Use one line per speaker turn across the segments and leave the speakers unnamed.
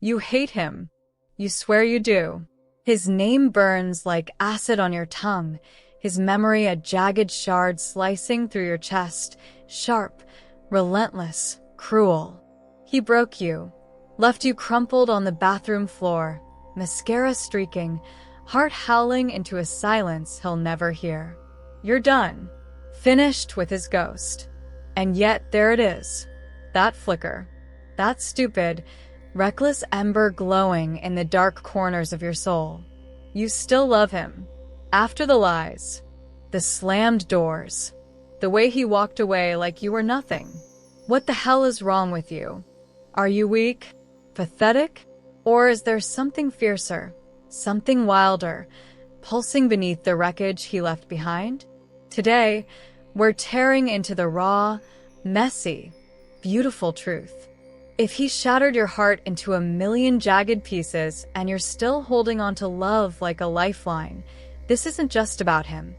You hate him. You swear you do. His name burns like acid on your tongue, his memory a jagged shard slicing through your chest, sharp, relentless, cruel. He broke you, left you crumpled on the bathroom floor, mascara streaking, heart howling into a silence he'll never hear. You're done, finished with his ghost. And yet there it is, that flicker, that stupid, reckless ember glowing in the dark corners of your soul. You still love him. After the lies, the slammed doors, the way he walked away like you were nothing. What the hell is wrong with you? Are you weak? Pathetic? Or is there something fiercer, something wilder, pulsing beneath the wreckage he left behind? Today, we're tearing into the raw, messy, beautiful truth. If he shattered your heart into a million jagged pieces and you're still holding on to love like a lifeline, this isn't just about him.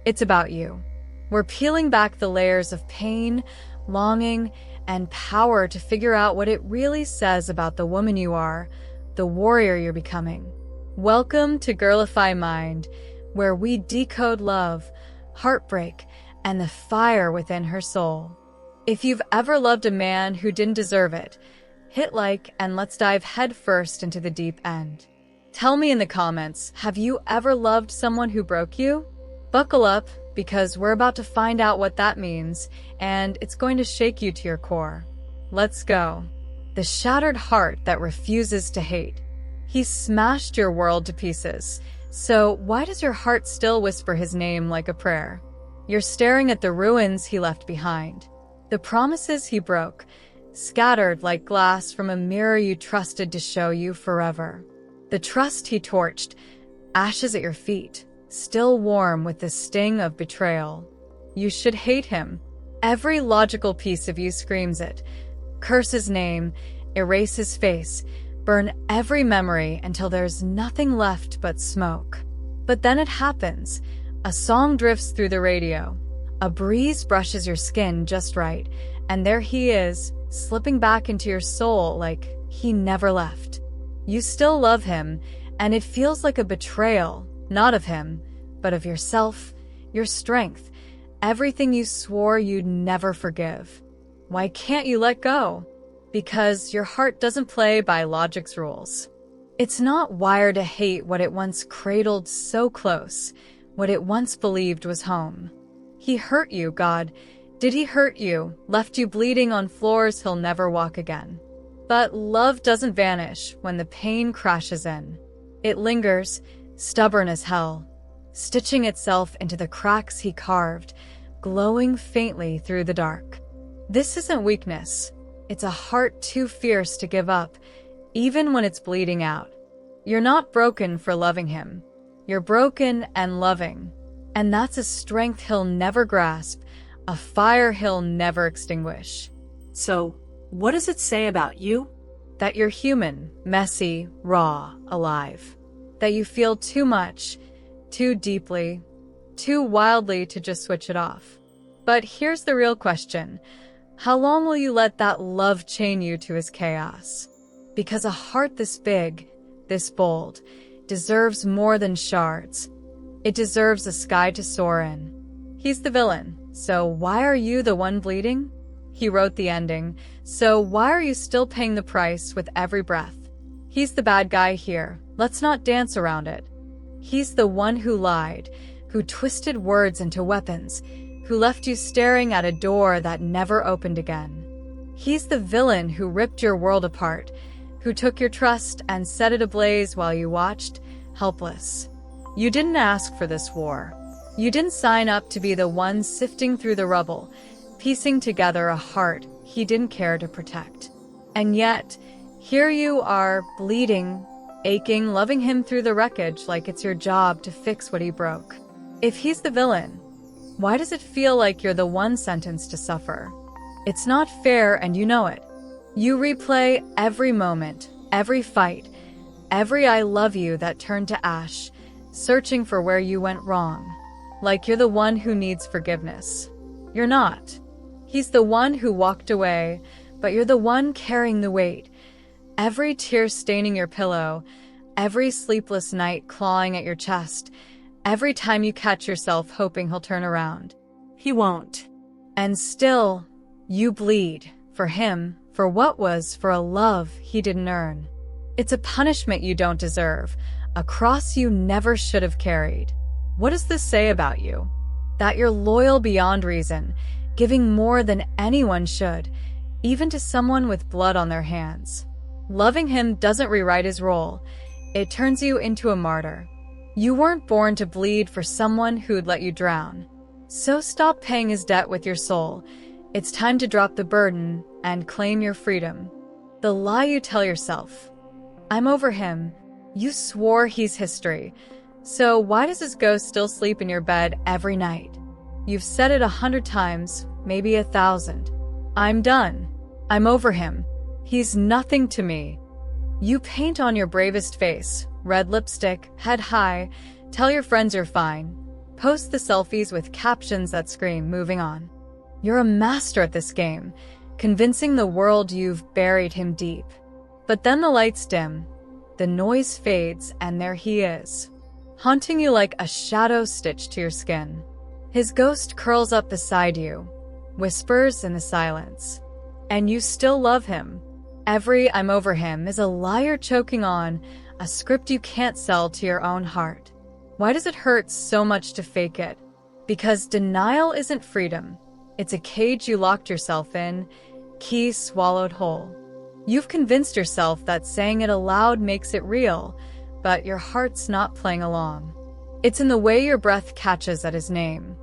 It's about you. We're peeling back the layers of pain, longing, and power to figure out what it really says about the woman you are, the warrior you're becoming. Welcome to Girlify Mind, where we decode love, heartbreak, and the fire within her soul. If you've ever loved a man who didn't deserve it, hit like and let's dive headfirst into the deep end. Tell me in the comments, have you ever loved someone who broke you? Buckle up, because we're about to find out what that means, and it's going to shake you to your core. Let's go. The shattered heart that refuses to hate. He smashed your world to pieces, so why does your heart still whisper his name like a prayer? You're staring at the ruins he left behind. The promises he broke, scattered like glass from a mirror you trusted to show you forever. The trust he torched, ashes at your feet, still warm with the sting of betrayal. You should hate him. Every logical piece of you screams it. Curse his name, erase his face, burn every memory until there's nothing left but smoke. But then it happens. A song drifts through the radio. A breeze brushes your skin just right, and there he is, slipping back into your soul like he never left. You still love him, and it feels like a betrayal, not of him, but of yourself, your strength, everything you swore you'd never forgive. Why can't you let go? Because your heart doesn't play by logic's rules. It's not wired to hate what it once cradled so close, what it once believed was home. He hurt you, God. Did he hurt you, left you bleeding on floors he'll never walk again? But love doesn't vanish when the pain crashes in. It lingers, stubborn as hell, stitching itself into the cracks he carved, glowing faintly through the dark. This isn't weakness. It's a heart too fierce to give up, even when it's bleeding out. You're not broken for loving him. You're broken and loving. And that's a strength he'll never grasp, a fire he'll never extinguish.
So, what does it say about you?
That you're human, messy, raw, alive. That you feel too much, too deeply, too wildly to just switch it off. But here's the real question. How long will you let that love chain you to his chaos? Because a heart this big, this bold, deserves more than shards. It deserves a sky to soar in. He's the villain, so why are you the one bleeding? He wrote the ending, so why are you still paying the price with every breath? He's the bad guy here. Let's not dance around it. He's the one who lied, who twisted words into weapons, who left you staring at a door that never opened again. He's the villain who ripped your world apart, who took your trust and set it ablaze while you watched, helpless. You didn't ask for this war. You didn't sign up to be the one sifting through the rubble, piecing together a heart he didn't care to protect. And yet, here you are, bleeding, aching, loving him through the wreckage like it's your job to fix what he broke. If he's the villain, why does it feel like you're the one sentenced to suffer? It's not fair, and you know it. You replay every moment, every fight, every I love you that turned to ash, searching for where you went wrong, like you're the one who needs forgiveness. You're not. He's the one who walked away, but you're the one carrying the weight, Every tear staining your pillow, every sleepless night clawing at your chest, every time you catch yourself hoping he'll turn around.
He won't.
And still, you bleed. For him, for what was, for a love he didn't earn. It's a punishment you don't deserve, a cross you never should have carried. What does this say about you? That you're loyal beyond reason, giving more than anyone should, even to someone with blood on their hands. Loving him doesn't rewrite his role. It turns you into a martyr. You weren't born to bleed for someone who'd let you drown. So stop paying his debt with your soul. It's time to drop the burden and claim your freedom. The lie you tell yourself. I'm over him. You swore he's history. So why does his ghost still sleep in your bed every night? You've said it 100 times, maybe 1,000. I'm done. I'm over him. He's nothing to me. You paint on your bravest face, red lipstick, head high, tell your friends you're fine. Post the selfies with captions that scream, moving on. You're a master at this game, convincing the world you've buried him deep. But then the lights dim, the noise fades, and there he is, haunting you like a shadow stitched to your skin. His ghost curls up beside you, whispers in the silence. And you still love him. Every I'm over him is a liar choking on a script you can't sell to your own heart. Why does it hurt so much to fake it? Because denial isn't freedom. It's a cage you locked yourself in, key swallowed whole. You've convinced yourself that saying it aloud makes it real, but your heart's not playing along. It's in the way your breath catches at his name,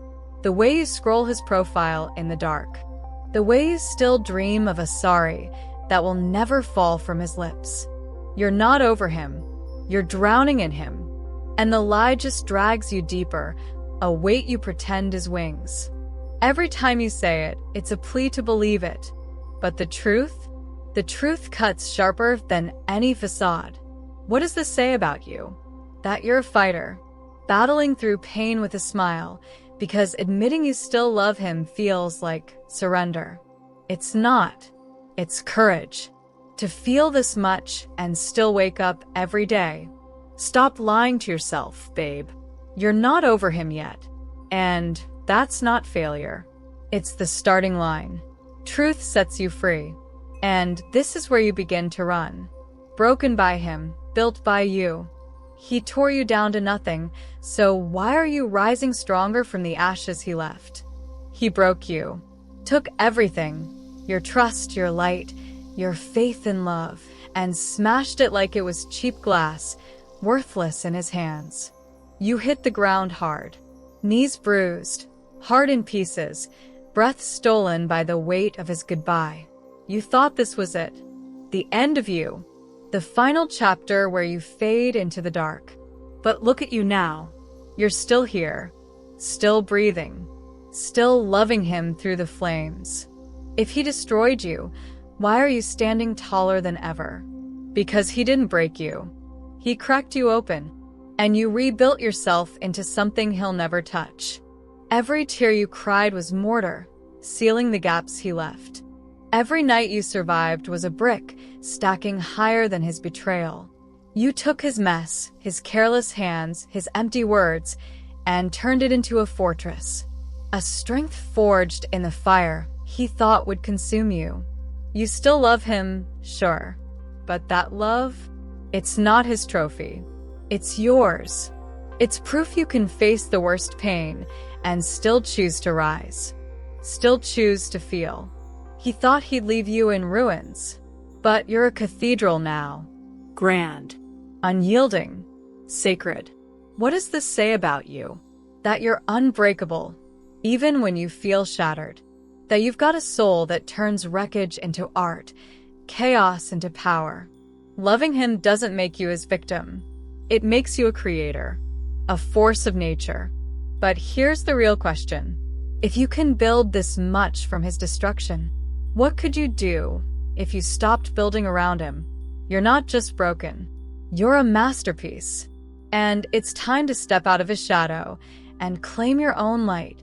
the way you scroll his profile in the dark, the way you still dream of a sorry that will never fall from his lips. You're not over him, you're drowning in him, and the lie just drags you deeper, a weight you pretend is wings. Every time you say it, it's a plea to believe it. But the truth cuts sharper than any facade. What does this say about you? That you're a fighter, battling through pain with a smile, because admitting you still love him feels like surrender. It's not. It's courage. To feel this much and still wake up every day. Stop lying to yourself, babe. You're not over him yet. And that's not failure. It's the starting line. Truth sets you free. And this is where you begin to run. Broken by him, built by you. He tore you down to nothing, so why are you rising stronger from the ashes he left? He broke you. Took everything. Your trust, your light, your faith in love, and smashed it like it was cheap glass, worthless in his hands. You hit the ground hard. Knees bruised, heart in pieces, breath stolen by the weight of his goodbye. You thought this was it, the end of you, the final chapter where you fade into the dark. But look at you now. You're still here, still breathing, still loving him through the flames. If he destroyed you, why are you standing taller than ever? Because he didn't break you. He cracked you open, and you rebuilt yourself into something he'll never touch. Every tear you cried was mortar, sealing the gaps he left. Every night you survived was a brick, stacking higher than his betrayal. You took his mess, his careless hands, his empty words, and turned it into a fortress. A strength forged in the fire he thought would consume you. You still love him, sure. But that love, it's not his trophy. It's yours. It's proof you can face the worst pain and still choose to rise. Still choose to feel. He thought he'd leave you in ruins. But you're a cathedral now.
Grand.
Unyielding. Sacred. What does this say about you? That you're unbreakable, even when you feel shattered. That you've got a soul that turns wreckage into art, chaos into power. Loving him doesn't make you his victim. It makes you a creator, a force of nature. But here's the real question. If you can build this much from his destruction, what could you do if you stopped building around him? You're not just broken. You're a masterpiece. And it's time to step out of his shadow and claim your own light.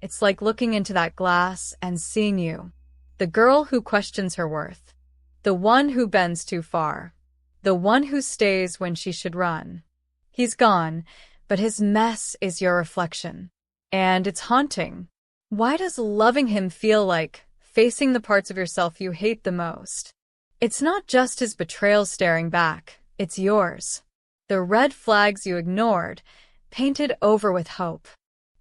It's like looking into that glass and seeing you. The girl who questions her worth. The one who bends too far. The one who stays when she should run. He's gone, but his mess is your reflection. And it's haunting. Why does loving him feel like facing the parts of yourself you hate the most? It's not just his betrayal staring back, it's yours. The red flags you ignored, painted over with hope.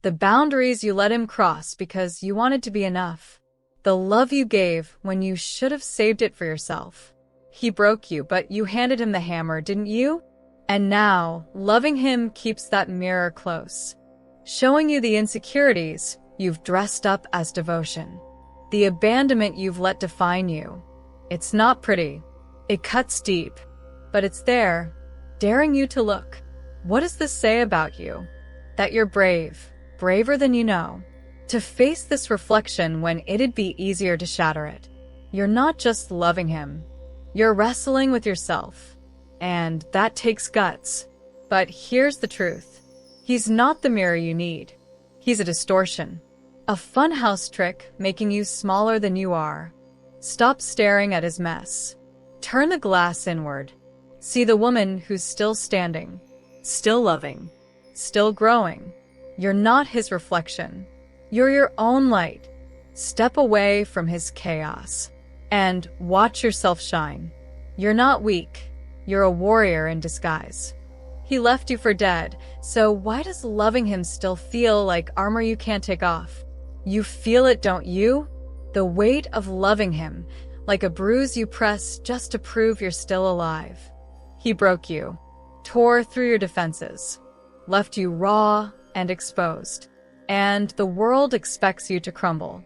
The boundaries you let him cross because you wanted to be enough. The love you gave when you should have saved it for yourself. He broke you, but you handed him the hammer, didn't you? And now, loving him keeps that mirror close, showing you the insecurities you've dressed up as devotion. The abandonment you've let define you. It's not pretty. It cuts deep. But it's there, daring you to look. What does this say about you? That you're brave, braver than you know, to face this reflection when it'd be easier to shatter it. You're not just loving him. You're wrestling with yourself. And that takes guts. But here's the truth. He's not the mirror you need. He's a distortion. A funhouse trick making you smaller than you are. Stop staring at his mess. Turn the glass inward. See the woman who's still standing,
Still loving.
still growing. You're not his reflection. You're your own light. Step away from his chaos and watch yourself shine. You're not weak. You're a warrior in disguise. He left you for dead, so why does loving him still feel like armor you can't take off? You feel it, don't you? The weight of loving him, like a bruise you press just to prove you're still alive. He broke you, tore through your defenses, left you raw and exposed. And the world expects you to crumble.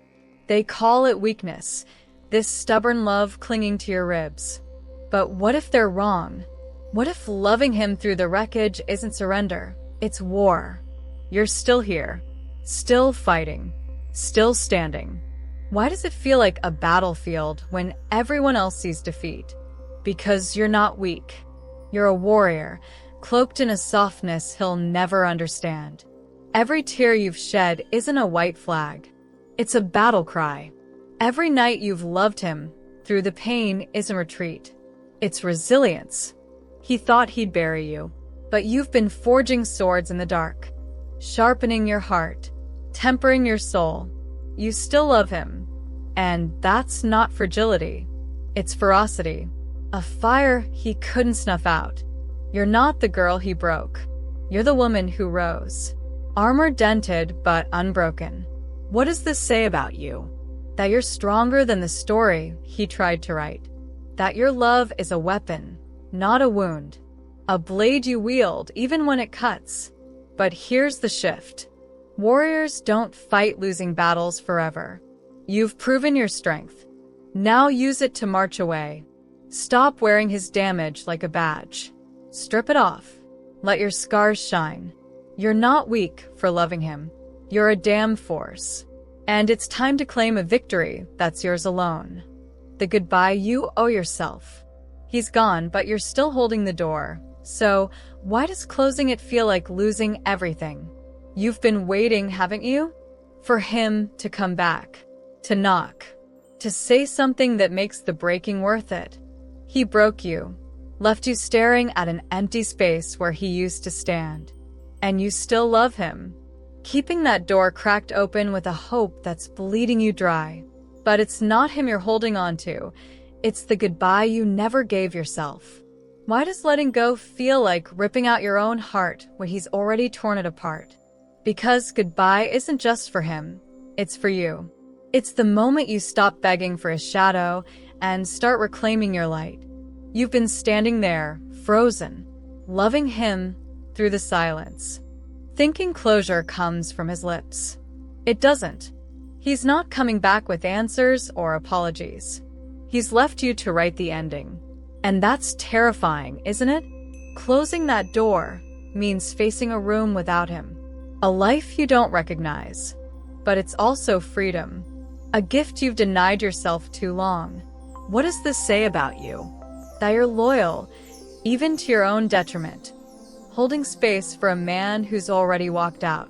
They call it weakness, this stubborn love clinging to your ribs. But what if they're wrong? What if loving him through the wreckage isn't surrender? It's war. You're still here, still fighting, still standing. Why does it feel like a battlefield when everyone else sees defeat? Because you're not weak. You're a warrior, cloaked in a softness he'll never understand. Every tear you've shed isn't a white flag. It's a battle cry. Every night you've loved him through the pain isn't retreat. It's resilience. He thought he'd bury you, but you've been forging swords in the dark, sharpening your heart, tempering your soul. You still love him, and that's not fragility. It's ferocity, a fire he couldn't snuff out. You're not the girl he broke. You're the woman who rose, armor dented but unbroken.
What does this say about you?
That you're stronger than the story he tried to write. That your love is a weapon, not a wound. A blade you wield even when it cuts. But here's the shift. Warriors don't fight losing battles forever. You've proven your strength. Now use it to march away. Stop wearing his damage like a badge. Strip it off. Let your scars shine. You're not weak for loving him. You're a damn force. And it's time to claim a victory that's yours alone. The goodbye you owe yourself. He's gone, but you're still holding the door. So, why does closing it feel like losing everything? You've been waiting, haven't you? For him to come back. To knock. To say something that makes the breaking worth it. He broke you. Left you staring at an empty space where he used to stand. And you still love him. Keeping that door cracked open with a hope that's bleeding you dry. But it's not him you're holding on to. It's the goodbye you never gave yourself. Why does letting go feel like ripping out your own heart when he's already torn it apart? Because goodbye isn't just for him. It's for you. It's the moment you stop begging for his shadow and start reclaiming your light. You've been standing there, frozen, loving him through the silence. Thinking closure comes from his lips. It doesn't. He's not coming back with answers or apologies. He's left you to write the ending. And that's terrifying, isn't it? Closing that door means facing a room without him. A life you don't recognize. But it's also freedom. A gift you've denied yourself too long.
What does this say about you?
That you're loyal, even to your own detriment. Holding space for a man who's already walked out.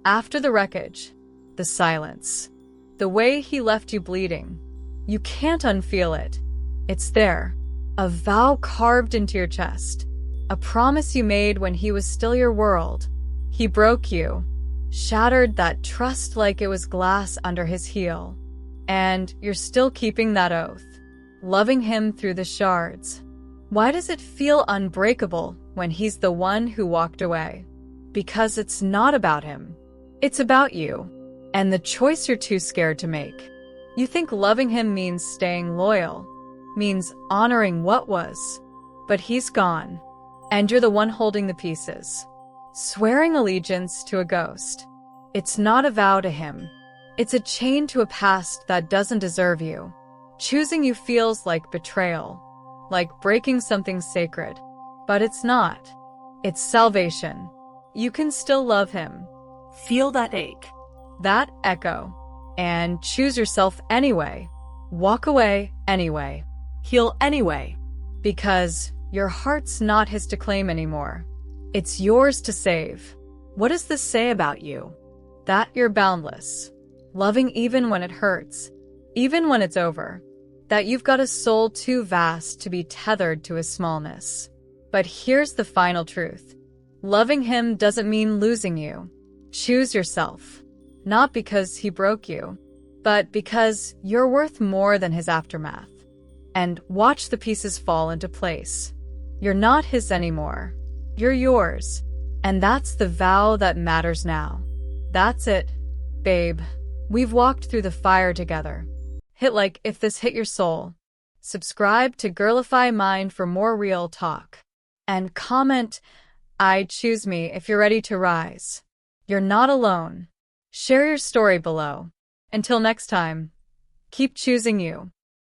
After the wreckage, the silence, the way he left you bleeding, you can't unfeel it. It's there, a vow carved into your chest, a promise you made when he was still your world. He broke you, shattered that trust like it was glass under his heel. And you're still keeping that oath, loving him through the shards. Why does it feel unbreakable when he's the one who walked away? Because it's not about him. It's about you, and the choice you're too scared to make. You think loving him means staying loyal, means honoring what was, but he's gone, and you're the one holding the pieces, swearing allegiance to a ghost. It's not a vow to him. It's a chain to a past that doesn't deserve you. Choosing you feels like betrayal, like breaking something sacred, but it's not. It's salvation. You can still love him,
Feel that ache.
that echo, and choose yourself anyway. Walk away anyway,
Heal anyway.
because your heart's not his to claim anymore. It's yours to save.
What does this say about you?
That you're boundless, loving even when it hurts, even when it's over. That you've got a soul too vast to be tethered to his smallness. But here's the final truth. Loving him doesn't mean losing you. Choose yourself. Not because he broke you, but because you're worth more than his aftermath. And watch the pieces fall into place. You're not his anymore. You're yours. And that's the vow that matters now. That's it, babe. We've walked through the fire together. Hit like if this hit your soul. Subscribe to Girlify Mind for more real talk. And comment, I choose me if you're ready to rise. You're not alone. Share your story below. Until next time, keep choosing you.